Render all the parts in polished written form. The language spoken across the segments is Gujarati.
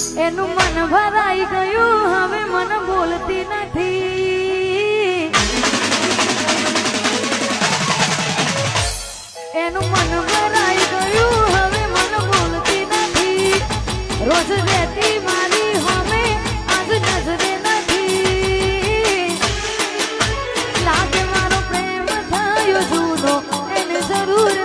એનું મન ભરાઈ ગયું હવે મન બોલતી નથી એનું મન ભરાઈ ગયું હવે મન બોલતી નથી રોજ રહેતી મારી હવે આજ નજરે નથી લાગે મારો પ્રેમ થયો જૂનો એને જરૂર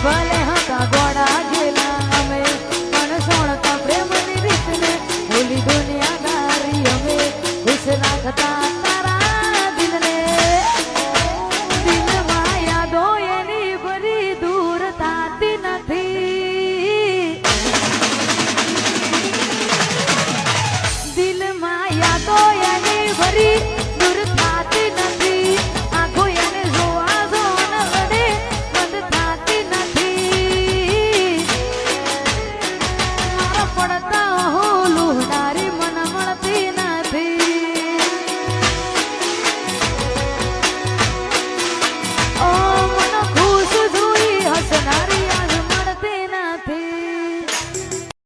ભલે હતા ગોળા ગેલા અમે પણ સોણતા પ્રેમની રીતને ભૂલી દુનિયાદારી અમે ખુશ રાખતા તારા દિલને દિલમાં યાદો એની ભરી દૂર થતી નથી દિલમાં યાદો એની ભરી